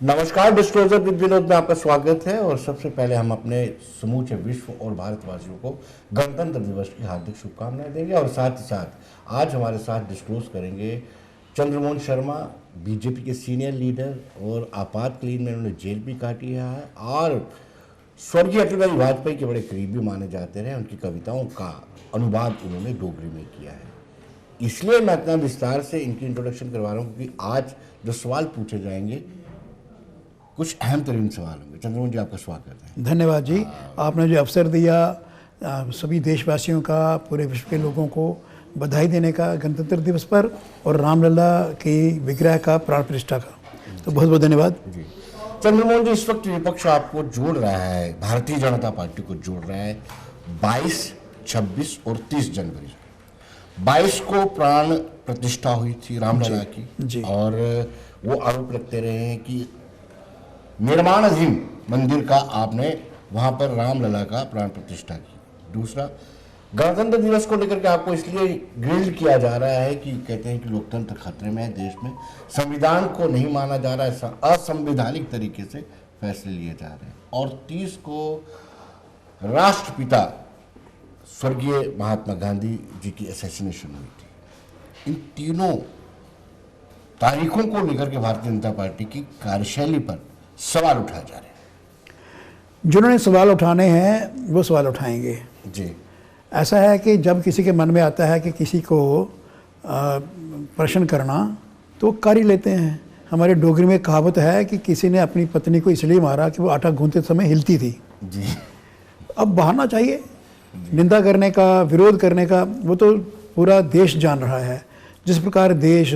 नमस्कार, disclosure with Vinod में आपका स्वागत है। और सबसे पहले हम अपने समूचे विश्व और भारतवासियों को गणतंत्र दिवस की हार्दिक शुभकामनाएं देंगे। और साथ ही साथ आज हमारे साथ डिस्क्लोज करेंगे चंद्रमोहन शर्मा, बीजेपी के सीनियर लीडर, और आपातकालीन में उन्होंने जेल भी काटी है और स्वर्गीय अटल बिहारी वाजपेयी के बड़े करीबी माने जाते रहे। उनकी कविताओं का अनुवाद उन्होंने डोगरी में किया है। इसलिए मैं इतना विस्तार से इनकी इंट्रोडक्शन करवा रहा हूँ क्योंकि आज जो सवाल पूछे जाएंगे कुछ अहम तरीन सवाल होंगे। चंद्रमोहन जी, आपका स्वागत है। धन्यवाद जी। आपने जो अवसर दिया सभी देशवासियों का, पूरे विश्व के लोगों को बधाई देने का गणतंत्र दिवस पर और रामलला की विग्रह का प्राण प्रतिष्ठा का, तो बहुत बहुत धन्यवाद जी। चंद्रमोहन जी, इस वक्त विपक्ष आपको जोड़ रहा है, भारतीय जनता पार्टी को जोड़ रहा है 22, 26 और 30 जनवरी। 22 को प्राण प्रतिष्ठा हुई थी रामलला की, और वो आरोप लगते रहे हैं कि निर्माणाधीन मंदिर का आपने वहां पर रामलला का प्राण प्रतिष्ठा की। दूसरा, गणतंत्र दिवस को लेकर के आपको इसलिए ग्रिल्ड किया जा रहा है कि कहते हैं कि लोकतंत्र खतरे में है, देश में संविधान को नहीं माना जा रहा है, असंवैधानिक तरीके से फैसले लिए जा रहे हैं। और 30 को राष्ट्रपिता स्वर्गीय महात्मा गांधी जी की असैसिनेशन हुई थी। इन तीनों तारीखों को लेकर के भारतीय जनता पार्टी की कार्यशैली पर सवाल उठाए जा रहे हैं। जिन्होंने सवाल उठाने हैं वो सवाल उठाएंगे जी। ऐसा है कि जब किसी के मन में आता है कि किसी को प्रश्न करना तो कर ही लेते हैं। हमारे डोगरी में कहावत है कि किसी ने अपनी पत्नी को इसलिए मारा कि वो आटा गूंथते समय हिलती थी जी। अब बहाना चाहिए निंदा करने का, विरोध करने का। वो तो पूरा देश जान रहा है जिस प्रकार देश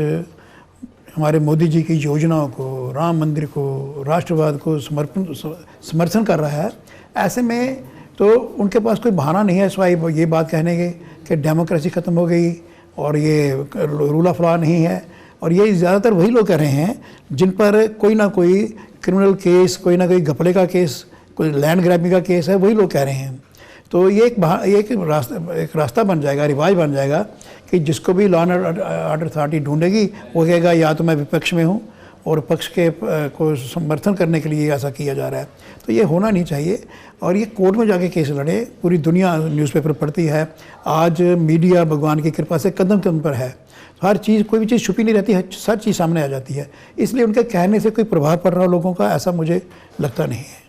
हमारे मोदी जी की योजनाओं को, राम मंदिर को, राष्ट्रवाद को समर्थन कर रहा है। ऐसे में तो उनके पास कोई बहाना नहीं है सिवाय ये बात कहने के कि डेमोक्रेसी ख़त्म हो गई और ये रूल ऑफ लॉ नहीं है। और ये ज़्यादातर वही लोग कह रहे हैं जिन पर कोई ना कोई क्रिमिनल केस, कोई ना कोई घपले का केस, कोई लैंड ग्रैबिंग का केस है, वही लोग कह रहे हैं। तो ये एक रास्ता बन जाएगा, रिवाज बन जाएगा कि जिसको भी लॉ एंड ऑर्डर अथॉरिटी ढूंढेगी वो कहेगा या तो मैं विपक्ष में हूँ और पक्ष के को समर्थन करने के लिए ऐसा किया जा रहा है। तो ये होना नहीं चाहिए। और ये कोर्ट में जाके केस लड़े, पूरी दुनिया न्यूज़पेपर पढ़ती है। आज मीडिया भगवान की कृपा से कदम कदम पर है। हर चीज़, कोई भी चीज़ छुपी नहीं रहती है, हर चीज़ सामने आ जाती है। इसलिए उनके कहने से कोई प्रभाव पड़ रहा लोगों का, ऐसा मुझे लगता नहीं है।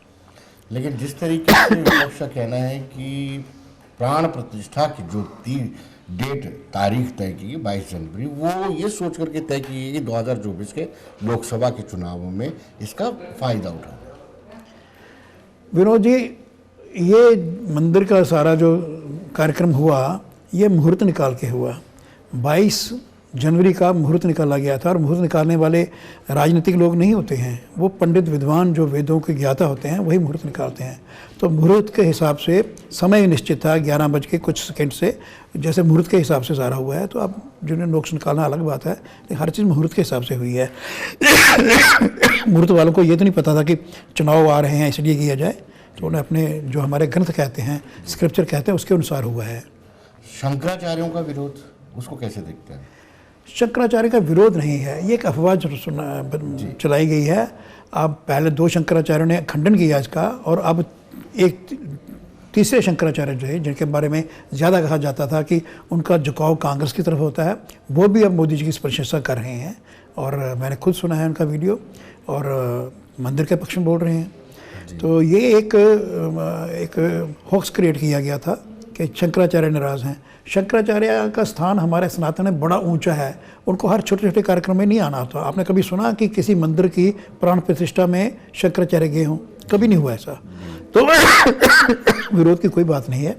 लेकिन जिस तरीके से विपक्ष का कहना है कि प्राण प्रतिष्ठा की जो डेट तारीख तय की 22 जनवरी, वो ये सोच करके तय की गई कि 2024 के लोकसभा के चुनावों में इसका फायदा उठाना। विनोद जी, ये मंदिर का सारा जो कार्यक्रम हुआ ये मुहूर्त निकाल के हुआ। 22 जनवरी का मुहूर्त निकाला गया था। और मुहूर्त निकालने वाले राजनीतिक लोग नहीं होते हैं, वो पंडित विद्वान जो वेदों के ज्ञाता होते हैं वही मुहूर्त निकालते हैं। तो मुहूर्त के हिसाब से समय निश्चित था 11 बज के कुछ सेकंड से, जैसे मुहूर्त के हिसाब से सारा हुआ है। तो अब जिन्हें नोक्स निकालना अलग बात है, लेकिन हर चीज़ मुहूर्त के हिसाब से हुई है। मुहूर्त वालों को ये तो नहीं पता था कि चुनाव आ रहे हैं इसलिए किया जाए। तो उन्हें अपने जो हमारे ग्रंथ कहते हैं, स्क्रिप्चर कहते हैं, उसके अनुसार हुआ है। शंकराचार्यों का विरोध, उसको कैसे देखते हैं? शंकराचार्य का विरोध नहीं है, ये एक अफवाह चलाई गई है। अब पहले 2 शंकराचार्यों ने खंडन किया इसका, और अब एक तीसरे शंकराचार्य जो है जिनके बारे में ज़्यादा कहा जाता था कि उनका झुकाव कांग्रेस की तरफ होता है, वो भी अब मोदी जी की प्रशंसा कर रहे हैं। और मैंने खुद सुना है उनका वीडियो, और मंदिर के पक्ष में बोल रहे हैं। तो ये एक हॉक्स क्रिएट किया गया था कि शंकराचार्य नाराज़ हैं। शंकराचार्य का स्थान हमारे सनातन में बड़ा ऊंचा है, उनको हर छोटे छोटे कार्यक्रम में नहीं आना होता। आपने कभी सुना कि किसी मंदिर की प्राण प्रतिष्ठा में शंकराचार्य गए हों? कभी नहीं हुआ ऐसा। तो विरोध की कोई बात नहीं है,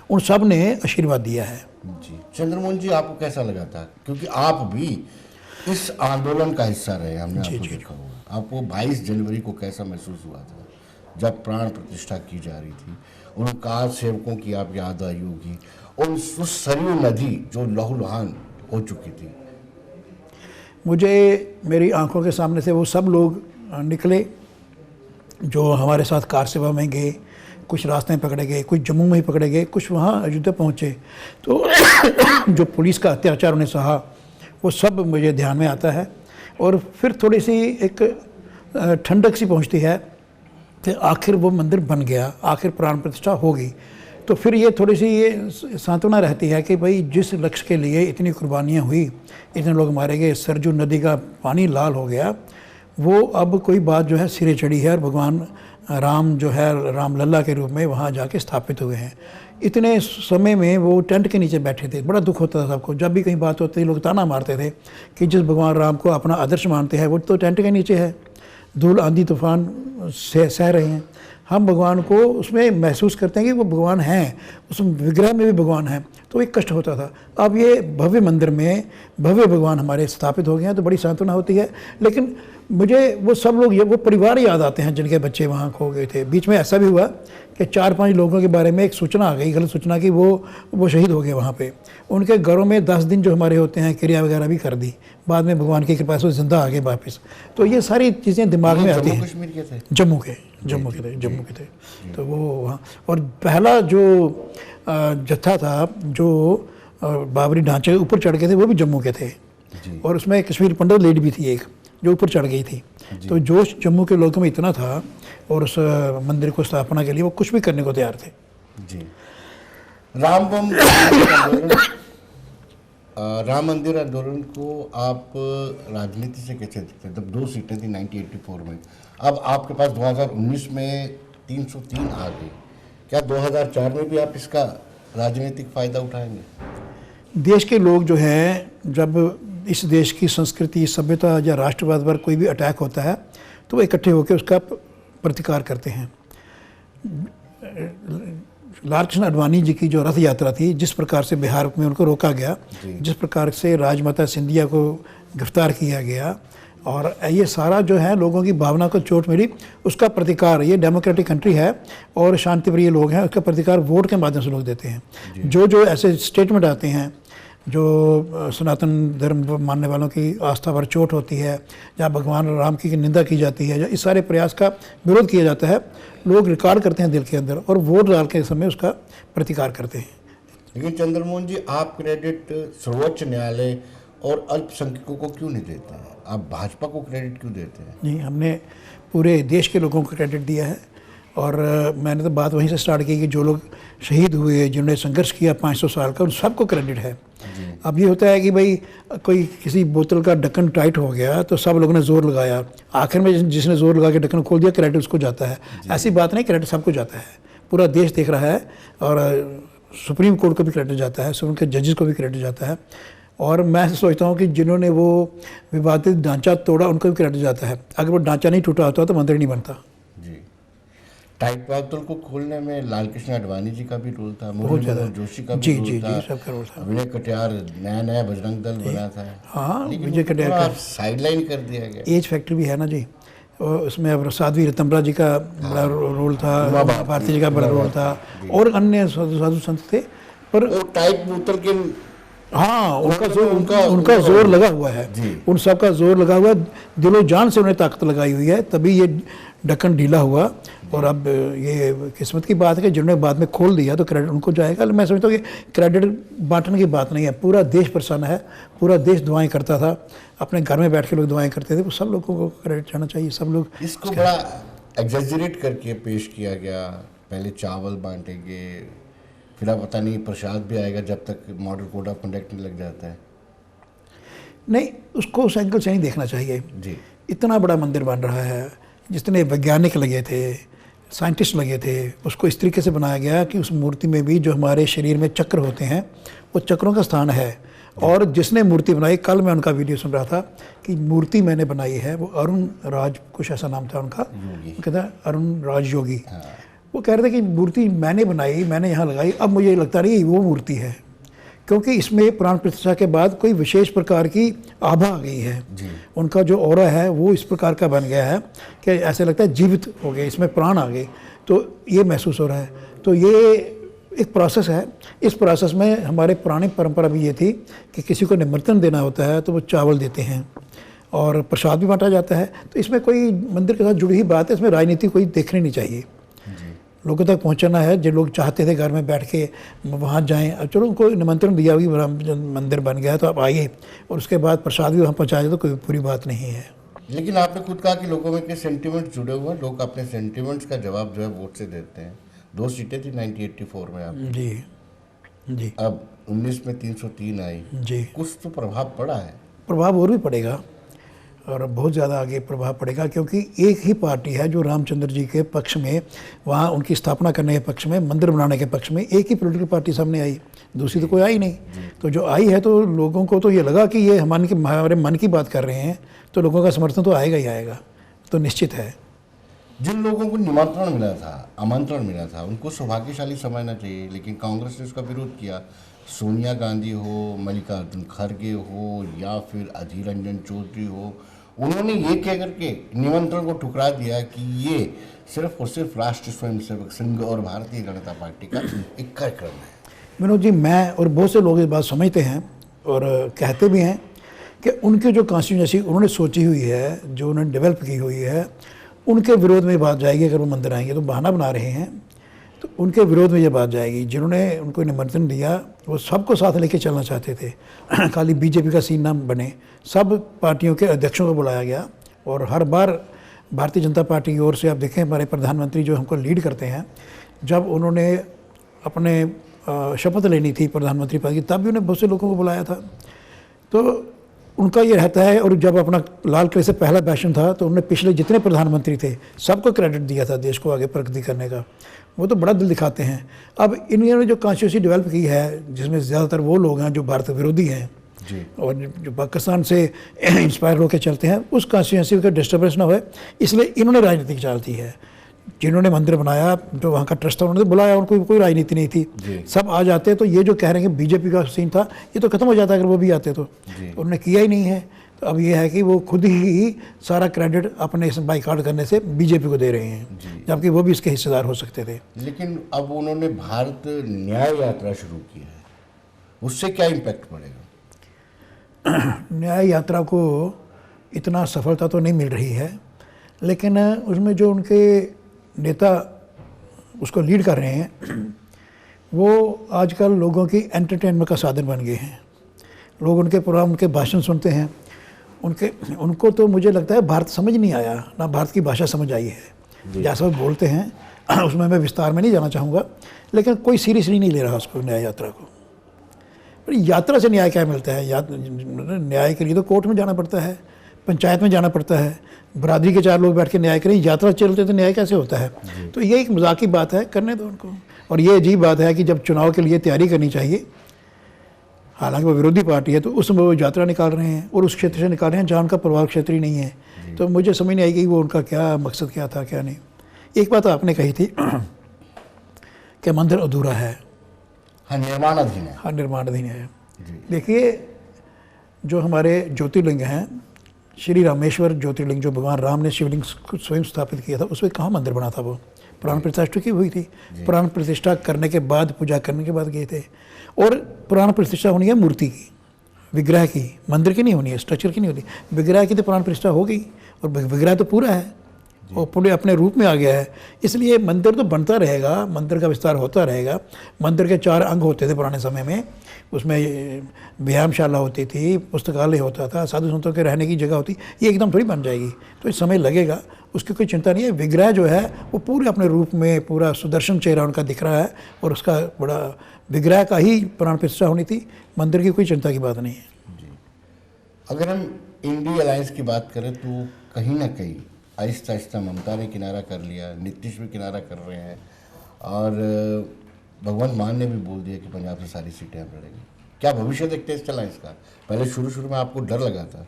उन सब ने आशीर्वाद दिया है जी। चंद्रमोहन जी, आपको कैसा लगा था, क्योंकि आप भी इस आंदोलन का हिस्सा रहे, हमने आपको देखा होगा। आपको 22 जनवरी को कैसा महसूस हुआ था जब प्राण प्रतिष्ठा की जा रही थी? उन कार सेवकों की आप याद आई होगी, उस सरयू नदी जो लहूलुहान हो चुकी थी। मुझे मेरी आंखों के सामने से वो सब लोग निकले जो हमारे साथ कार सेवा में गए। कुछ रास्ते में पकड़े गए, कुछ जम्मू में ही पकड़े गए, कुछ वहाँ अयोध्या पहुँचे। तो जो पुलिस का अत्याचार उन्हें सहा वो सब मुझे ध्यान में आता है। और फिर थोड़ी सी एक ठंडक सी पहुंचती है कि आखिर वो मंदिर बन गया, आखिर प्राण प्रतिष्ठा होगी। तो फिर ये थोड़ी सी ये सांत्वना रहती है कि भाई जिस लक्ष्य के लिए इतनी कुर्बानियाँ हुई, इतने लोग मारे गए, सरजू नदी का पानी लाल हो गया, वो अब कोई बात जो है सिरे चढ़ी है और भगवान राम जो है रामलला के रूप में वहाँ जाके स्थापित हुए हैं। इतने समय में वो टेंट के नीचे बैठे थे, बड़ा दुख होता था सबको। जब भी कहीं बात होती लोग ताना मारते थे कि जिस भगवान राम को अपना आदर्श मानते हैं वो तो टेंट के नीचे है, धूल आंधी तूफान सह रहे हैं। हम भगवान को उसमें महसूस करते हैं कि वो भगवान हैं, उस विग्रह में भी भगवान हैं, तो एक कष्ट होता था। अब ये भव्य मंदिर में भव्य भगवान हमारे स्थापित हो गए हैं तो बड़ी सांत्वना होती है। लेकिन मुझे वो सब लोग वो परिवार याद आते हैं जिनके बच्चे वहाँ खो गए थे। बीच में ऐसा भी हुआ कि 4-5 लोगों के बारे में एक सूचना आ गई, गलत सूचना, कि वो शहीद हो गए वहाँ पे। उनके घरों में 10 दिन जो हमारे होते हैं क्रिया वगैरह भी कर दी, बाद में भगवान की कृपा से जिंदा आ गए वापस। तो ये सारी चीज़ें दिमाग में आती हैं। कश्मीर के थे, जम्मू के थे। तो वो वहाँ, और पहला जो जत्था था जो बाबरी ढांचे ऊपर चढ़ गए थे वो भी जम्मू के थे, और उसमें कश्मीर पंडित लेडी भी थी एक जो ऊपर चढ़ गई थी। तो जोश जम्मू के लोगों में इतना था और उस मंदिर को स्थापना के लिए वो कुछ भी करने को तैयार थे। जी। राम मंदिर आंदोलन को आप राजनीति से कैसे देखते हैं? तब 2 सीटें थी 1984 में, अब आपके पास 2019 में 303 आ गई। क्या 2004 में भी आप इसका राजनीतिक फायदा उठाएंगे? देश के लोग जो हैं, जब इस देश की संस्कृति, सभ्यता या राष्ट्रवाद पर कोई भी अटैक होता है तो वो इकट्ठे होकर उसका प्रतिकार करते हैं। लाल कृष्ण आडवाणी जी की जो रथ यात्रा थी, जिस प्रकार से बिहार में उनको रोका गया, जिस प्रकार से राजमाता सिंधिया को गिरफ्तार किया गया, और ये सारा जो है लोगों की भावना को चोट मिली, उसका प्रतिकार, ये डेमोक्रेटिक कंट्री है और शांतिप्रिय लोग हैं, उसका प्रतिकार वोट के माध्यम से लोग देते हैं। जो ऐसे स्टेटमेंट आते हैं जो सनातन धर्म मानने वालों की आस्था पर चोट होती है, या भगवान राम की निंदा की जाती है, या इस सारे प्रयास का विरोध किया जाता है, लोग रिकॉर्ड करते हैं दिल के अंदर और वोट डाल के समय उसका प्रतिकार करते हैं। लेकिन चंद्रमोहन जी, आप क्रेडिट सर्वोच्च न्यायालय और अल्पसंख्यकों को क्यों नहीं देते हैं? आप भाजपा को क्रेडिट क्यों देते हैं? नहीं, हमने पूरे देश के लोगों को क्रेडिट दिया है, और मैंने तो बात वहीं से स्टार्ट की कि जो लोग शहीद हुए, जिन्होंने संघर्ष किया 500 साल का, उन सबको क्रेडिट है। अब ये होता है कि भाई कोई किसी बोतल का ढक्कन टाइट हो गया तो सब लोगों ने जोर लगाया, आखिर में जिसने जोर लगा के ढक्कन खोल दिया क्रेडिट उसको जाता है। ऐसी बात नहीं, क्रेडिट सबको जाता है, पूरा देश देख रहा है, और सुप्रीम कोर्ट को भी क्रेडिट जाता है, सुप्रीम के जजेस को भी क्रेडिट जाता है। और मैं सोचता हूँ कि जिन्होंने वो विवादित ढांचा तोड़ा उनको भी क्रेडिट जाता है। अगर वो ढांचा नहीं टूटा होता तो मंदिर नहीं बनता। जी। टाइट बोतल को खोलने में लाल कृष्ण आडवाणी जी का भी रोल था, बहुत ज़्यादा, जोशी का भी रोल था, सबका रोल था। विजय कटियार नया बजरंग दल बना था। हाँ, विजय कटियार का साइडलाइन कर दिया गया। एज फैक्टर भी है ना जी, उसमें अब साध्वी रतम्बरा जी का बड़ा रोल था, भारती जी का बड़ा रोल था, और अन्य साधु संत थे। पर टाइट बोतल के, हाँ, उनका जोर लगा हुआ है, उन सब का जोर लगा हुआ, दिलो जान से उन्हें ताकत लगाई हुई है, तभी ये ढक्कन ढीला हुआ। और अब ये किस्मत की बात है कि जिन्होंने बाद में खोल दिया तो क्रेडिट उनको जाएगा। मैं समझता हूँ कि क्रेडिट बांटने की बात नहीं है, पूरा देश परेशान है, पूरा देश दुआएं करता था, अपने घर में बैठ के लोग दुआएं करते थे, वो सब लोगों को क्रेडिट जाना चाहिए। सब लोग इसको बड़ा एग्जैजरेट करके पेश किया गया, पहले चावल बांटेंगे, फिर अब पता नहीं प्रसाद भी आएगा जब तक मॉडल कोड ऑफ कंडक्ट नहीं लग जाता है। नहीं, उसको उस एंगल से नहीं देखना चाहिए जी। इतना बड़ा मंदिर बन रहा है, जितने वैज्ञानिक लगे थे, साइंटिस्ट लगे थे, उसको इस तरीके से बनाया गया कि उस मूर्ति में भी जो हमारे शरीर में चक्र होते हैं वो चक्रों का स्थान है। और जिसने मूर्ति बनाई, कल मैं उनका वीडियो सुन रहा था कि मूर्ति मैंने बनाई है, वो अरुण राज, कुछ ऐसा नाम था उनका, कहता है अरुण राज योगी। वो कह रहे थे कि मूर्ति मैंने बनाई, मैंने यहाँ लगाई, अब मुझे लगता नहीं वो मूर्ति है, क्योंकि इसमें प्राण प्रतिष्ठा के बाद कोई विशेष प्रकार की आभा आ गई है। उनका जो ऑरा है वो इस प्रकार का बन गया है कि ऐसे लगता है जीवित हो गए, इसमें प्राण आ गए, तो ये महसूस हो रहा है। तो ये एक प्रोसेस है। इस प्रोसेस में हमारे पुरानी परंपरा भी ये थी कि किसी को निमंत्रण देना होता है तो वो चावल देते हैं और प्रसाद भी बांटा जाता है। तो इसमें कोई मंदिर के साथ जुड़ी हुई बात है, इसमें राजनीति कोई देखनी नहीं चाहिए। लोगों तक पहुंचाना है, जो लोग चाहते थे घर में बैठ के वहाँ जाएं, अब चलो उनको निमंत्रण दिया हुई, मंदिर बन गया तो आप आइए, और उसके बाद प्रसाद भी वहाँ पहुँचाए तो कोई पूरी बात नहीं है। लेकिन आपने खुद कहा कि लोगों में के सेंटिमेंट्स जुड़े हुए हैं, लोग अपने सेंटिमेंट्स का जवाब जो है वोट से देते हैं। 2 सीटें थी 1984 में आप, जी जी अब 19 में 303 आई, जी। कुछ तो प्रभाव पड़ा है। प्रभाव और भी पड़ेगा, और बहुत ज़्यादा आगे प्रभाव पड़ेगा, क्योंकि एक ही पार्टी है जो रामचंद्र जी के पक्ष में, वहाँ उनकी स्थापना करने के पक्ष में, मंदिर बनाने के पक्ष में एक ही पॉलिटिकल पार्टी सामने आई, दूसरी तो कोई आई नहीं। तो जो आई है तो लोगों को तो ये लगा कि ये हमारे मन की बात कर रहे हैं, तो लोगों का समर्थन तो आएगा ही आएगा, तो निश्चित है। जिन लोगों को निमंत्रण मिला था, आमंत्रण मिला था, उनको सौभाग्यशाली समझना चाहिए, लेकिन कांग्रेस ने उसका विरोध किया। सोनिया गांधी हो, मल्लिकार्जुन खड़गे हो, या फिर अधीर रंजन चौधरी हो, उन्होंने ये कह करके निमंत्रण को ठुकरा दिया कि ये सिर्फ और सिर्फ राष्ट्रीय स्वयंसेवक संघ और भारतीय जनता पार्टी का एक कार्यक्रम है। विनोद जी, मैं और बहुत से लोग इस बात समझते हैं और कहते भी हैं कि उनकी जो कॉन्स्टिट्यूंसी उन्होंने सोची हुई है, जो उन्होंने डेवलप की हुई है, उनके विरोध में बात जाएगी। अगर वो मंदिर आएंगे तो बहाना बना रहे हैं, तो उनके विरोध में ये बात जाएगी। जिन्होंने उनको निमंत्रण दिया वो सबको साथ लेके चलना चाहते थे खाली बीजेपी का सीन ना बने, सब पार्टियों के अध्यक्षों को बुलाया गया। और हर बार भारतीय जनता पार्टी की ओर से आप देखें, हमारे प्रधानमंत्री जो हमको लीड करते हैं, जब उन्होंने अपने शपथ लेनी थी प्रधानमंत्री पद की, तब भी उन्हें बहुत से लोगों को बुलाया था। तो उनका ये रहता है। और जब अपना लाल किले से पहला भाषण था तो उन्होंने पिछले जितने प्रधानमंत्री थे सबको क्रेडिट दिया था देश को आगे प्रगति करने का। वो तो बड़ा दिल दिखाते हैं। अब इन्होंने जो कॉन्स्टिट्यूंसी डेवलप की है, जिसमें ज़्यादातर वो लोग हैं जो भारत विरोधी हैं जी, और जो पाकिस्तान से इंस्पायर होकर चलते हैं, उस कॉन्स्टिट्यूंसी का डिस्टर्बेंस ना हो, इसलिए इन्होंने राजनीति चलती है। जिन्होंने मंदिर बनाया, जो वहाँ का ट्रस्ट था, उन्होंने बुलाया, उनको कोई राजनीति नहीं थी, सब आ जाते। तो ये जो कह रहे हैं कि बीजेपी का सीन था, ये तो खत्म हो जाता अगर वो भी आते तो। उन्होंने किया ही नहीं है। तो अब ये है कि वो खुद ही सारा क्रेडिट अपने इस बाइकआउट करने से बीजेपी को दे रहे हैं, जबकि वो भी इसके हिस्सेदार हो सकते थे। लेकिन अब उन्होंने भारत न्याय यात्रा शुरू की है, उससे क्या इम्पैक्ट पड़ेगा? न्याय यात्रा को इतना सफलता तो नहीं मिल रही है, लेकिन उसमें जो उनके नेता उसको लीड कर रहे हैं, वो आजकल लोगों की एंटरटेनमेंट का साधन बन गए हैं। लोग उनके प्रोग्राम, उनके भाषण सुनते हैं। उनको तो मुझे लगता है भारत समझ नहीं आया, ना भारत की भाषा समझ आई है। जैसा वो बोलते हैं उसमें मैं विस्तार में नहीं जाना चाहूँगा, लेकिन कोई सीरियसली नहीं ले रहा उसको, न्याय यात्रा को। पर यात्रा से न्याय क्या मिलता है? न्याय के लिए तो कोर्ट में जाना पड़ता है, पंचायत में जाना पड़ता है, बरादरी के 4 लोग बैठ के न्याय करें। यात्रा चलते तो न्याय कैसे होता है? तो ये एक मजाक की बात है, करने दो उनको। और ये अजीब बात है कि जब चुनाव के लिए तैयारी करनी चाहिए, हालांकि वो विरोधी पार्टी है, तो उसमें वो यात्रा निकाल रहे हैं और उस क्षेत्र से निकाल रहे हैं जहाँ उनका प्रभाव क्षेत्र ही नहीं है। तो मुझे समझ नहीं आई कि वो उनका क्या मकसद क्या था, क्या नहीं। एक बात आपने कही थी कि मंदिर अधूरा है। हाँ, निर्माणाधीन है। हाँ, निर्माणाधीन है। देखिए, जो हमारे ज्योतिर्लिंग हैं, श्री रामेश्वर ज्योतिर्लिंग, जो भगवान राम ने शिवलिंग स्वयं स्थापित किया था, उसमें कहाँ मंदिर बना था? वो प्राण प्रतिष्ठा की हुई थी। प्राण प्रतिष्ठा करने के बाद, पूजा करने के बाद गए थे। और प्राण प्रतिष्ठा होनी है मूर्ति की, विग्रह की, मंदिर की नहीं होनी है, स्ट्रक्चर की नहीं होती। विग्रह की तो प्राण प्रतिष्ठा हो गई, और विग्रह तो पूरा है और पूरे अपने रूप में आ गया है। इसलिए मंदिर तो बनता रहेगा, मंदिर का विस्तार होता रहेगा। मंदिर के 4 अंग होते थे पुराने समय में। उसमें व्यायामशाला होती थी, पुस्तकालय होता था, साधु संतों के रहने की जगह होती। ये एकदम थोड़ी बन जाएगी, तो इस समय लगेगा, उसकी कोई चिंता नहीं है। विग्रह जो है वो पूरे अपने रूप में, पूरा सुदर्शन चेहरा उनका दिख रहा है, और उसका बड़ा विग्रह का ही प्राण प्रतिष्ठा होनी थी। मंदिर की कोई चिंता की बात नहीं है। अगर हम इंडी अलायंस की बात करें तो कहीं ना कहीं आहिस्ता आहिस्ता ममता ने किनारा कर लिया, नीतीश भी किनारा कर रहे हैं, और भगवंत मान ने भी बोल दिया कि पंजाब से सारी सीटें हम लड़ेंगे। क्या भविष्य देखते हैं इस अलायंस का? पहले शुरू में आपको डर लगा था,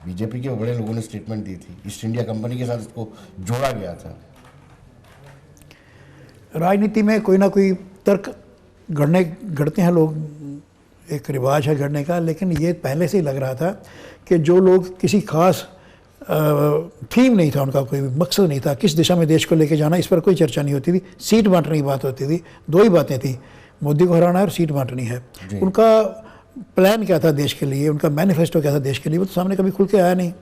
बीजेपी के बड़े लोगों ने स्टेटमेंट दी थी, ईस्ट इंडिया कंपनी के साथ इसको जोड़ा गया था। राजनीति में कोई ना कोई तर्क गढ़ते हैं लोग, एक रिवाज है गढ़ने का। लेकिन ये पहले से ही लग रहा था कि जो लोग किसी खास थीम नहीं था, उनका कोई मकसद नहीं था, किस दिशा में देश को लेके जाना, इस पर कोई चर्चा नहीं होती थी। सीट बांटने की बात होती थी, 2 ही बातें थी, मोदी को हराना है और सीट बांटनी है। उनका प्लान क्या था देश के लिए, उनका मैनिफेस्टो क्या था देश के लिए, वो तो सामने कभी खुल के आया नहीं।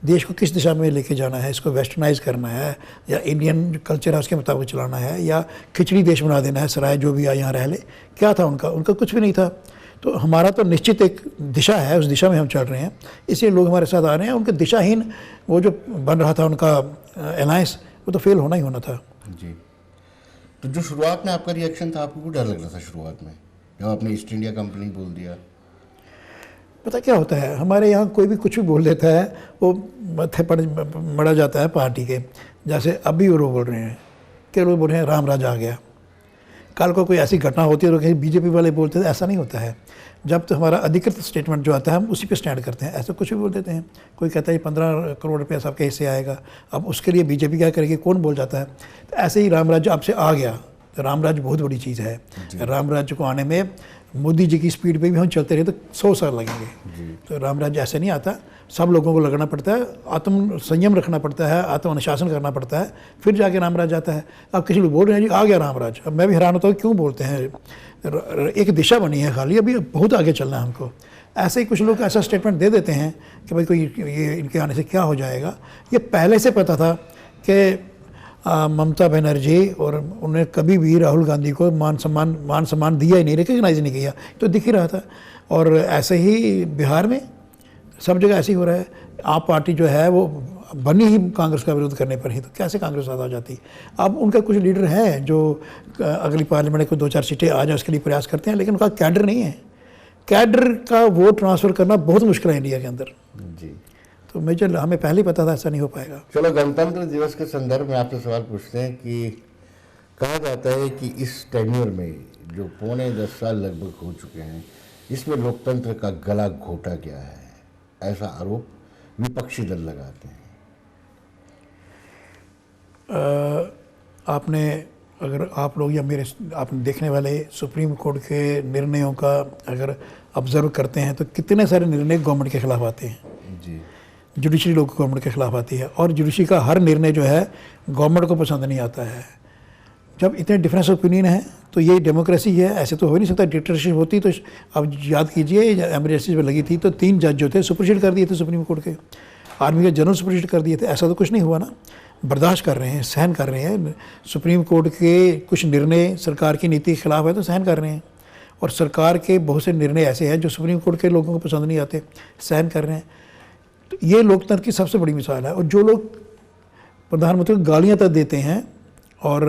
देश को किस दिशा में लेके जाना है, इसको वेस्टर्नाइज करना है, या इंडियन कल्चर है उसके मुताबिक चलाना है, या खिचड़ी देश बना देना है, सराय जो भी आए यहाँ रह ले, क्या था उनका? उनका कुछ भी नहीं था। तो हमारा तो निश्चित एक दिशा है, उस दिशा में हम चल रहे हैं, इसलिए लोग हमारे साथ आ रहे हैं। उनके दिशाहीन वो जो बन रहा था उनका अलायंस, वो तो फेल होना ही होना था। जी। तो जो शुरुआत में आपका रिएक्शन था, आपको डर लग रहा था शुरुआत में जब आपने ईस्ट इंडिया कंपनी बोल दिया? पता क्या होता है, हमारे यहाँ कोई भी कुछ भी बोल देता है, वो मत्थे पर मड़ा जाता है पार्टी के। जैसे अभी वो लोग बोल रहे हैं, क्या लोग बोल रहे हैं राम राज आ गया। कल को कोई ऐसी घटना होती है तो कहीं बीजेपी वाले बोलते हैं, ऐसा नहीं होता है। जब तो हमारा अधिकृत स्टेटमेंट जो आता है हम उसी पे स्टैंड करते हैं, ऐसा कुछ भी बोल देते हैं। कोई कहता है 15 करोड़ रुपया सबके हिस्से आएगा, अब उसके लिए बीजेपी क्या करेगी, कौन बोल जाता है। तो ऐसे ही राम राज्य आपसे आ गया, तो राम राज्य बहुत बड़ी चीज़ है। राम राज्य को आने में मोदी जी की स्पीड पे भी हम चलते रहे तो 100 साल लगेंगे। तो राम राज्य ऐसे नहीं आता, सब लोगों को लगना पड़ता है, आत्म संयम रखना पड़ता है, आत्म अनुशासन करना पड़ता है, फिर जाके राम राज्य आता है। अब किसी लोग बोल रहे हैं जी आ गया राम राज्य, अब मैं भी हैरान होता हूँ क्यों बोलते हैं। एक दिशा बनी है खाली, अभी बहुत आगे चलना है हमको। ऐसे ही कुछ लोग ऐसा स्टेटमेंट दे देते हैं कि भाई कोई ये इनके आने से क्या हो जाएगा। ये पहले से पता था कि ममता बनर्जी और उन्हें कभी भी राहुल गांधी को मान सम्मान दिया ही नहीं, रिकग्नाइज नहीं किया, तो दिख ही रहा था। और ऐसे ही बिहार में सब जगह ऐसे ही हो रहा है। आप पार्टी जो है वो बनी ही कांग्रेस का विरोध करने पर ही, तो कैसे कांग्रेस आ जाती। अब उनका कुछ लीडर हैं जो अगली पार्लियामेंट को 2-4 सीटें आ जाए उसके लिए प्रयास करते हैं, लेकिन उनका कैडर नहीं है। कैडर का वोट ट्रांसफ़र करना बहुत मुश्किल है इंडिया के अंदर जी। तो मुझे हमें पहले ही पता था ऐसा नहीं हो पाएगा। चलो, गणतंत्र दिवस के संदर्भ में आपसे सवाल पूछते हैं कि कहा जाता है कि इस टेन्योर में जो 10 साल लगभग हो चुके हैं, इसमें लोकतंत्र का गला घोटा गया है, ऐसा आरोप विपक्षी दल लगाते हैं। आपने, अगर आप लोग या मेरे आपने देखने वाले सुप्रीम कोर्ट के निर्णयों का अगर ऑब्जर्व करते हैं तो कितने सारे निर्णय गवर्नमेंट के खिलाफ आते हैं जी। जुडिशरी लोग गवर्नमेंट के खिलाफ आती है, और जुडिशरी का हर निर्णय जो है गवर्नमेंट को पसंद नहीं आता है। जब इतने डिफरेंस ओपिनियन है तो ये डेमोक्रेसी है, ऐसे तो हो नहीं सकता। डिक्टेटरशिप होती तो अब याद कीजिए एमरजेंसी में लगी थी तो 3 जज जो थे सुपरसीड कर दिए थे सुप्रीम कोर्ट के, आर्मी के जनरल सुपरसीड कर दिए थे। ऐसा तो कुछ नहीं हुआ ना, बर्दाश्त कर रहे हैं, सहन कर रहे हैं। सुप्रीम कोर्ट के कुछ निर्णय सरकार की नीति के खिलाफ है तो सहन कर रहे हैं, और सरकार के बहुत से निर्णय ऐसे हैं जो सुप्रीम कोर्ट के लोगों को पसंद नहीं आते, सहन कर रहे हैं। तो ये लोकतंत्र की सबसे बड़ी मिसाल है। और जो लोग प्रधानमंत्री को गालियाँ तक देते हैं और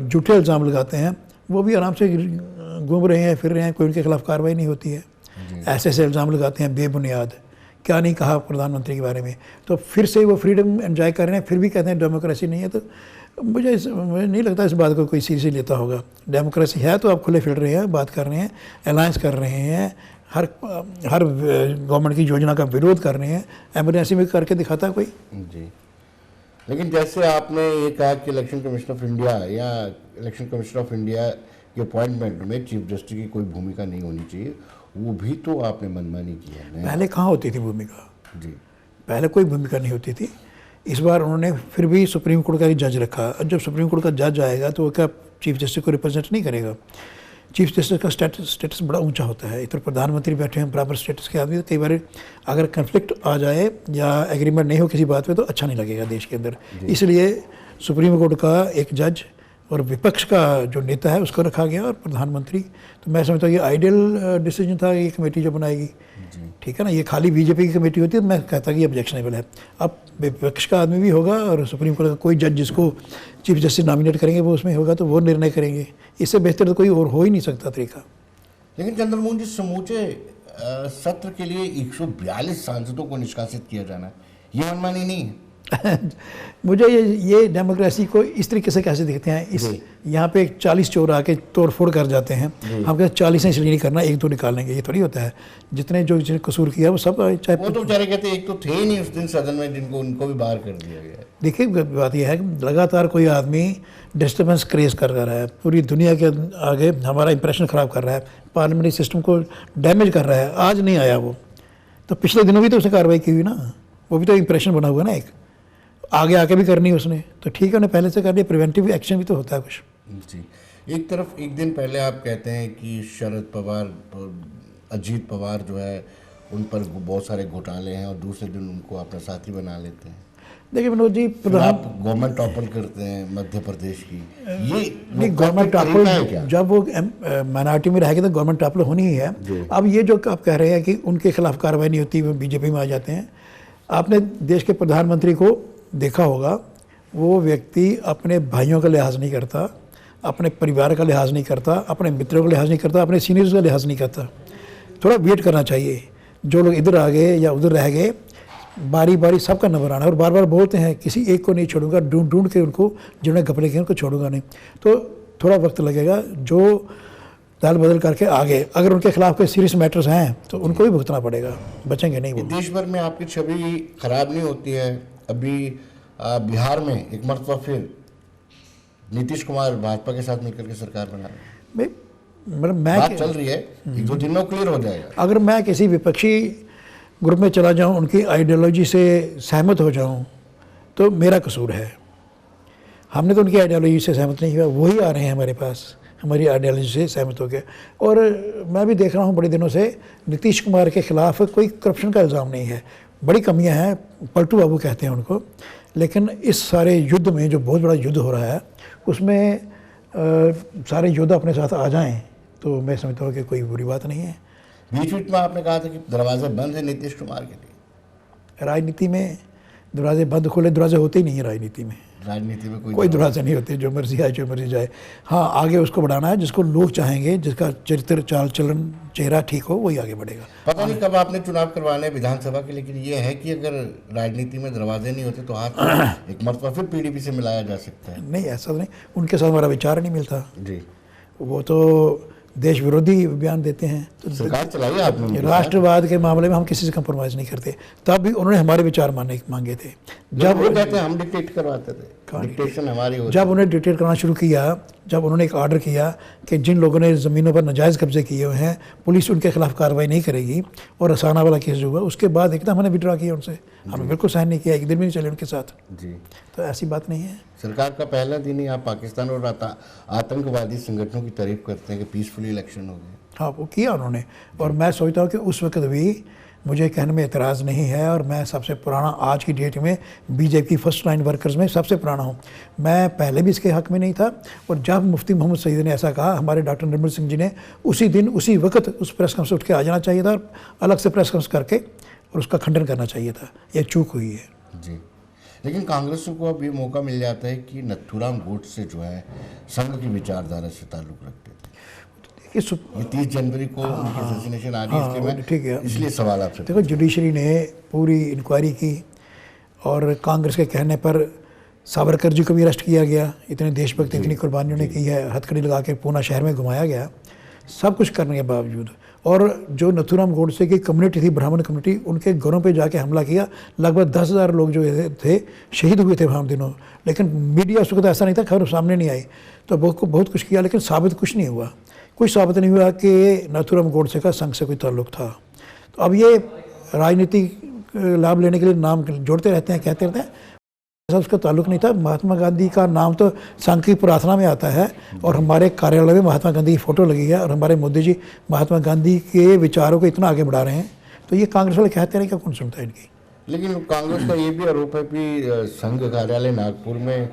झूठे इल्ज़ाम लगाते हैं, वो भी आराम से घूम रहे हैं, फिर रहे हैं, कोई उनके खिलाफ कार्रवाई नहीं होती है। ऐसे ऐसे इल्ज़ाम लगाते हैं बेबुनियाद, क्या नहीं कहा प्रधानमंत्री के बारे में, तो फिर से वो फ्रीडम एंजॉय कर रहे हैं, फिर भी कहते हैं डेमोक्रेसी नहीं है। तो मुझे नहीं लगता इस बात को कोई सीरियसली लेता होगा। डेमोक्रेसी है तो आप खुले फिर रहे हैं, बात कर रहे हैं, अलायंस कर रहे हैं, हर गवर्नमेंट की योजना का विरोध कर रहे हैं, एमरजेंसी में करके दिखाता है कोई जी। लेकिन जैसे आपने ये कहा कि इलेक्शन कमीशन ऑफ इंडिया या इलेक्शन कमीशन ऑफ इंडिया के अपॉइंटमेंट में चीफ जस्टिस की कोई भूमिका नहीं होनी चाहिए, वो भी तो आपने मनमानी की है। पहले कहाँ होती थी भूमिका जी, पहले कोई भूमिका नहीं होती थी। इस बार उन्होंने फिर भी सुप्रीम कोर्ट का ही जज रखा। जब सुप्रीम कोर्ट का जज आएगा तो वो क्या चीफ जस्टिस को रिप्रेजेंट नहीं करेगा। चीफ जस्टिस का स्टेटस बड़ा ऊंचा होता है। इधर प्रधानमंत्री बैठे हैं बराबर स्टेटस के आदमी, तो कई बार अगर कन्फ्लिक्ट आ जाए या एग्रीमेंट नहीं हो किसी बात पे तो अच्छा नहीं लगेगा देश के अंदर। इसलिए सुप्रीम कोर्ट का एक जज और विपक्ष का जो नेता है उसको रखा गया, और प्रधानमंत्री। तो मैं समझता हूँ ये आइडियल डिसीजन था, ये कमेटी जो बनाएगी, ठीक है ना। ये खाली बीजेपी की कमेटी होती है तो मैं कहता कि ये ऑब्जेक्शनेबल है। अब विपक्ष का आदमी भी होगा और सुप्रीम कोर्ट का कोई जज जिसको चीफ जस्टिस नॉमिनेट करेंगे वो उसमें होगा, तो वो निर्णय करेंगे। इससे बेहतर तो कोई और हो ही नहीं सकता तरीका। लेकिन चंद्रमोहन जी, समूचे सत्र के लिए 142 सांसदों को निष्कासित किया जाना, ये मनमानी नहीं है? मुझे ये डेमोक्रेसी को इस तरीके से कैसे देखते हैं, इस यहाँ पे 40 चोर आके तोड़फोड़ कर जाते हैं, हम कहते 40 इसलिए नहीं करना, 1-2 निकाल लेंगे, ये थोड़ी होता है। जितने जो कसूर किया वो सब, चाहे वो तो बेचारे कहते हैं एक तो थे ही नहीं उस दिन सदन में जिनको उनको भी बाहर कर दिया गया है। देखिए बात यह है कि लगातार कोई आदमी डिस्टर्बेंस क्रिएट कर रहा है, पूरी दुनिया के आगे हमारा इंप्रेशन ख़राब कर रहा है, पार्लियामेंट्री सिस्टम को डैमेज कर रहा है। आज नहीं आया वो, तो पिछले दिनों भी तो उसने कार्रवाई की हुई ना, वो भी तो इंप्रेशन बना हुआ ना, एक आगे आके भी करनी है उसने, तो ठीक है उन्हें पहले से कर दिया। प्रिवेंटिव एक्शन भी तो होता है कुछ जी। एक तरफ एक दिन पहले आप कहते हैं कि शरद पवार, अजीत पवार जो है उन पर बहुत सारे घोटाले हैं, और दूसरे दिन उनको अपना साथी बना लेते हैं। देखिए विनोद जी, आप गवर्नमेंट टॉपर करते हैं मध्य प्रदेश की, ये नहीं, गवर्नमेंट टॉपर जब वो माइनॉरिटी में रहेगी तो गवर्नमेंट टॉपर होनी ही है। अब ये जो आप कह रहे हैं कि उनके खिलाफ कार्रवाई नहीं होती, वो बीजेपी में आ जाते हैं। आपने देश के प्रधानमंत्री को देखा होगा, वो व्यक्ति अपने भाइयों का लिहाज नहीं करता, अपने परिवार का लिहाज नहीं करता, अपने मित्रों का लिहाज नहीं करता, अपने सीनियर्स का लिहाज नहीं करता। थोड़ा वेट करना चाहिए, जो लोग इधर आ गए या उधर रह गए, बारी बारी सबका नंबर आना है। और बार बार बोलते हैं किसी एक को नहीं छोड़ूंगा, ढूंढ ढूंढ के उनको जिन्होंने घपले किए उनको छोड़ूंगा नहीं। तो थोड़ा वक्त लगेगा, जो दाल बदल करके आगे अगर उनके खिलाफ कोई सीरियस मैटर्स हैं तो उनको भी भुगतना पड़ेगा, बचेंगे नहीं वो। देश भर में आपकी छवि खराब नहीं होती है? अभी बिहार में एक मरतबा फिर नीतीश कुमार भाजपा के साथ मिलकर के सरकार बना रहे हैं, मतलब मैं बात चल रही है, एक दो दिन में क्लियर हो जाएगा। अगर मैं किसी विपक्षी ग्रुप में चला जाऊं, उनकी आइडियोलॉजी से सहमत हो जाऊं, तो मेरा कसूर है। हमने तो उनकी आइडियोलॉजी से सहमत नहीं हुआ, वही आ रहे हैं हमारे पास हमारी आइडियोलॉजी से सहमत हो गए। और मैं भी देख रहा हूं बड़े दिनों से नीतीश कुमार के खिलाफ कोई करप्शन का इल्ज़ाम नहीं है, बड़ी कमियां हैं, पलटू बाबू कहते हैं उनको। लेकिन इस सारे युद्ध में, जो बहुत बड़ा युद्ध हो रहा है, उसमें सारे योद्धा अपने साथ आ जाएं तो मैं समझता हूँ कि कोई बुरी बात नहीं है। बीच बीच में आपने कहा था कि दरवाजे बंद है नीतीश कुमार के लिए। राजनीति में दरवाजे बंद खुले दरवाजे होते ही नहीं है। राजनीति में कोई दरवाजे नहीं होते, जो मर्जी आए जो मर्जी जाए। हाँ, आगे उसको बढ़ाना है जिसको लोग चाहेंगे, जिसका चरित्र चाल चलन चेहरा ठीक हो, वही आगे बढ़ेगा। पता नहीं कब आपने चुनाव करवाने विधानसभा के, लेकिन ये है कि अगर राजनीति में दरवाजे नहीं होते तो हाथ एक मरतबा फिर पीडीपी से मिलाया जा सकता है। नहीं, ऐसा नहीं, उनके साथ हमारा विचार नहीं मिलता जी। वो तो देश विरोधी बयान देते हैं। तो सरकार चलाई आपने, राष्ट्रवाद के मामले में हम किसी से कंप्रोमाइज़ नहीं करते। तब भी उन्होंने हमारे विचार मांगे थे। जब वो कहते हैं हम डिक्टेट करवाते थे, डिक्टेशन हमारी होती। जब उन्हें डिक्टेट करना शुरू किया, जब उन्होंने एक ऑर्डर किया कि जिन लोगों ने ज़मीनों पर नाजायज़ कब्जे किए हुए हैं पुलिस उनके खिलाफ कार्रवाई नहीं करेगी, और रसाना वाला केस जो हुआ उसके बाद एकदम हमने विड्रॉ किया उनसे। हमने बिल्कुल साइन नहीं किया, एक दिन भी नहीं चले उनके साथ जी। तो ऐसी बात नहीं है। सरकार का पहला दिन ही आप पाकिस्तान और आतंकवादी संगठनों की तारीफ करते हैं कि पीसफुली इलेक्शन हो गए। हाँ, वो किया उन्होंने। और मैं सोचता हूँ कि उस वक्त भी मुझे कहने में एतराज़ नहीं है, और मैं सबसे पुराना आज की डेट में बीजेपी फर्स्ट लाइन वर्कर्स में सबसे पुराना हूँ। मैं पहले भी इसके हक़ में नहीं था, और जब मुफ्ती मोहम्मद सईद ने ऐसा कहा, हमारे डॉक्टर निर्मल सिंह जी ने उसी दिन उसी वक्त उस प्रेस कॉन्फ्रेंस उठ के आ जाना चाहिए था, अलग से प्रेस कॉन्फ्रेंस करके और उसका खंडन करना चाहिए था। यह चूक हुई है जी। लेकिन कांग्रेस को अब ये मौका मिल जाता है कि नथुराम गोडसे जो है संघ की विचारधारा से ताल्लुक़ रखते थे। 30 जनवरी को उनकी असैसिनेशन आ गई, ठीक है, इसलिए सवाल आपसे। देखो, जुडिशरी ने पूरी इंक्वायरी की, और कांग्रेस के कहने पर सावरकर जी को भी अरेस्ट किया गया। इतने देशभक्ति, इतनी कुर्बानियों ने की है, हथकड़ी लगा के पूना शहर में घुमाया गया, सब कुछ करने के बावजूद। और जो नथुराम गोडसे की कम्युनिटी थी, ब्राह्मण कम्युनिटी, उनके घरों पे जाके हमला किया। लगभग 10,000 लोग जो थे शहीद हुए थे वहाँ दिनों। लेकिन मीडिया उस वक्त ऐसा नहीं था, खबर सामने नहीं आई। तो बहुत कुछ किया, लेकिन साबित कुछ नहीं हुआ। कुछ साबित नहीं हुआ कि नथुराम गोडसे का संघ से कोई ताल्लुक था। तो अब ये राजनीतिक लाभ लेने के लिए नाम जोड़ते रहते हैं, कहते रहते हैं, ऐसा उसका ताल्लुक नहीं था। महात्मा गांधी का नाम तो संघ की प्रार्थना में आता है, और हमारे कार्यालय में महात्मा गांधी की फ़ोटो लगी है, और हमारे मोदी जी महात्मा गांधी के विचारों को इतना आगे बढ़ा रहे हैं। तो ये कांग्रेस वाले कहते हैं, क्या कौन सुनता है इनकी। लेकिन कांग्रेस का ये भी आरोप है कि संघ कार्यालय नागपुर में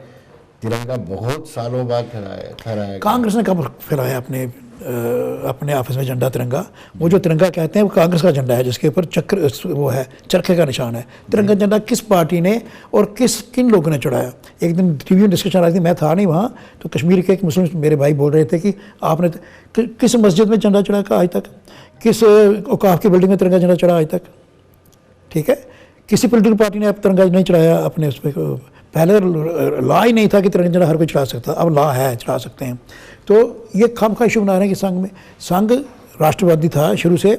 तिरंगा बहुत सालों बाद फहराया। कांग्रेस ने कब फहराया अपने ऑफिस में झंडा तिरंगा? वो जो तिरंगा कहते हैं वो कांग्रेस का झंडा है, जिसके ऊपर चक्र वो है, चरखे का निशान है। तिरंगा झंडा किस पार्टी ने और किन लोगों ने चढ़ाया? एक दिन टीवी में डिस्कशन आ रही थी, मैं था नहीं वहाँ, तो कश्मीर के एक मुस्लिम मेरे भाई बोल रहे थे कि आपने किस मस्जिद में झंडा चढ़ा आज तक, किस औकाफ की बिल्डिंग में तिरंगा झंडा चढ़ा आज तक? ठीक है, किसी पोलिटिकल पार्टी ने अब तिरंगा नहीं चढ़ाया अपने उस पर। पहले लॉ ही नहीं था कि तिरंगा झंडा हर कोई चढ़ा सकता, अब लॉ है, चढ़ा सकते हैं। तो ये खामखा इशू बना रहे हैं कि संघ में, संघ राष्ट्रवादी था शुरू से,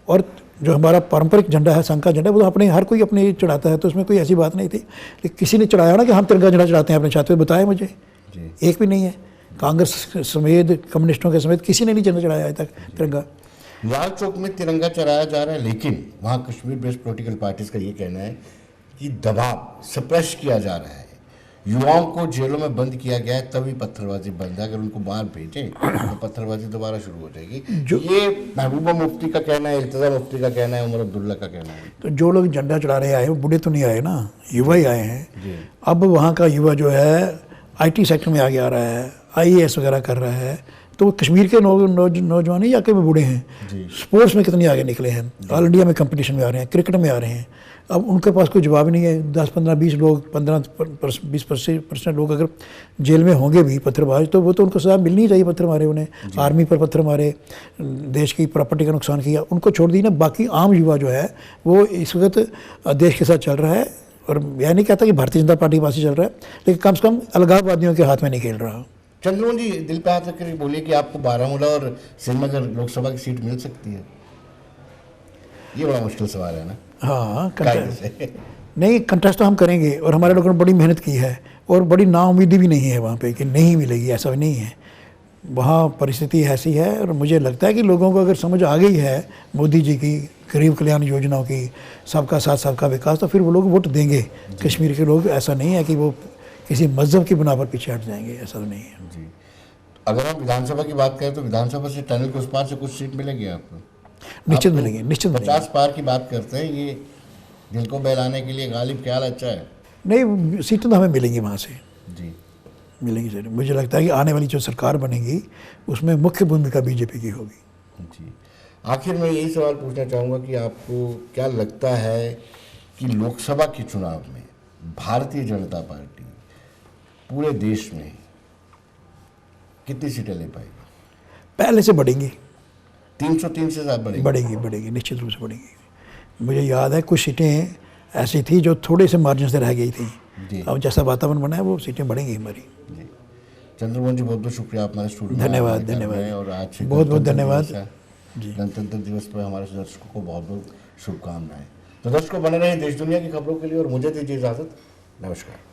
और जो हमारा पारंपरिक झंडा है, संघ का झंडा, वो तो अपने हर कोई अपने चढ़ाता है, तो उसमें कोई ऐसी बात नहीं थी। लेकिन किसी ने चढ़ाया ना कि हम तिरंगा झंडा चढ़ाते हैं अपने छात्र, बताया मुझे, एक भी नहीं है। कांग्रेस समेत, कम्युनिस्टों के समेत किसी ने नहीं झंडा चढ़ाया आज तक तिरंगा। लाल चौक में तिरंगा चढ़ाया जा रहा है, लेकिन वहाँ कश्मीर बेस्ड पॉलिटिकल पार्टीज का ये कहना है कि दबाव सप्रेस किया जा रहा है, युवाओं को जेलों में बंद किया गया है, तभी पत्थरबाजी बंद है। अगर उनको बाहर भेजें तो पत्थरबाजी दोबारा शुरू हो जाएगी। ये महबूबा मुफ्ती का कहना है, इल्तिजा मुफ्ती का कहना है, उमर अब्दुल्ला का कहना है। तो जो लोग झंडा चढ़ा रहे आए वो बूढ़े तो नहीं आए ना, युवा ही आए हैं। जी। अब वहाँ का युवा जो है IT सेक्टर में आगे आ रहा है, IAS वगैरह कर रहा है, तो कश्मीर के नौजवान ही आके भी बूढ़े हैं। स्पोर्ट्स में कितने आगे निकले हैं, ऑल इंडिया में कंपटीशन में आ रहे हैं, क्रिकेट में आ रहे हैं। अब उनके पास कोई जवाब नहीं है। 10-15-20 लोग 15-20% लोग अगर जेल में होंगे भी पत्थरबाज, तो वो तो उनको सजा मिलनी चाहिए। पत्थर मारे उन्हें, आर्मी पर पत्थर मारे, देश की प्रॉपर्टी का नुकसान किया, उनको छोड़ दी ना। बाकी आम युवा जो है वो इस वक्त देश के साथ चल रहा है। और यह नहीं कहता कि भारतीय जनता पार्टी के पास ही चल रहा है, लेकिन कम से कम अलगाववादियों के हाथ में नहीं खेल रहा। चंद्रमोहन जी, दिल पे हाथ रखकर बोलिए कि आपको बारामूला और श्रीनगर लोकसभा की सीट मिल सकती है? ये बड़ा मुश्किल सवाल है ना। हाँ, कायदे से। नहीं, कंटेस्ट तो हम करेंगे और हमारे लोगों ने बड़ी मेहनत की है और बड़ी नाउम्मीदी भी नहीं है वहाँ पे कि नहीं मिलेगी, ऐसा भी नहीं है। वहाँ परिस्थिति ऐसी है और मुझे लगता है कि लोगों को अगर समझ आ गई है मोदी जी की गरीब कल्याण योजनाओं की, सबका साथ सबका विकास, तो फिर वो लोग वोट देंगे। कश्मीर के लोग, ऐसा नहीं है कि वो किसी मजहब की बुना पर पीछे हट जाएंगे, ऐसा तो नहीं है। जी। अगर हम विधानसभा की बात करें तो विधानसभा से टनल के उस पार से कुछ सीट मिलेगी आपको? निश्चित मिलेंगे, निश्चित 50 पार की बात करते हैं, ये दिल को बहलाने के लिए गालिब ख्याल अच्छा है। नहीं, सीटें तो हमें मिलेंगी वहाँ से, जी मिलेंगी सीटें। मुझे लगता है कि आने वाली जो सरकार बनेगी उसमें मुख्य भूमिका BJP की होगी। जी। आखिर में यही सवाल पूछना चाहूँगा कि आपको क्या लगता है कि लोकसभा के चुनाव में भारतीय जनता पार्टी पूरे देश में कितनी सीटें ले पाएगी? पहले से बढ़ेंगी, 303 से ज़्यादा बढ़ेगी? बढ़ेगी, निश्चित रूप से बढ़ेगी। मुझे याद है कुछ सीटें ऐसी थी जो थोड़े से मार्जिन से रह गई थी। अब जैसा वातावरण बना है वो सीटें बढ़ेंगी हमारी। जी। चंद्रमोहन जी, बहुत बहुत शुक्रिया, आप हमारे स्टूडियो में धन्यवाद, आए धन्यवाद। और आज से बहुत बहुत गणतंत्र धन्यवाद दिवस है। जी। गणतंत्र दिवस पर हमारे दर्शकों को बहुत बहुत शुभकामनाएं। तो दर्शकों, बने रहे देश दुनिया की खबरों के लिए और मुझे दीजिए इजाज़त। नमस्कार।